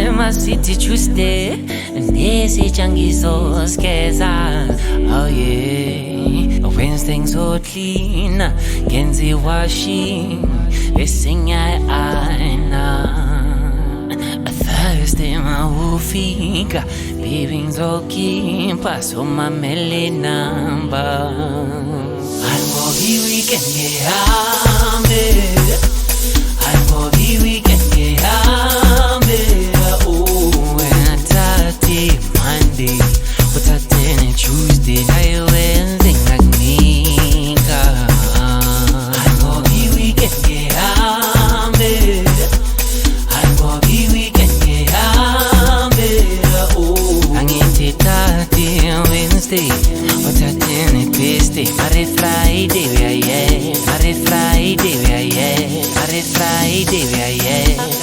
my city Tuesday, nesi changizo skeza. Oh yeah, when things so clean, genzi washing, listen I Thursday my ufika, living so keep paso my mele number. I'm boggy weekend gehambe, I'm boggy weekend gehambe. Oh, when I tati Monday, but I didn't Tuesday, I Wednesday nagnika. I'm boggy weekend gehambe, I'm boggy weekend gehambe. Oh, angiti tati Wednesday, but I didn't Tuesday. Mare Friday, yeah. Mare Friday, yeah. Mare Friday, yeah.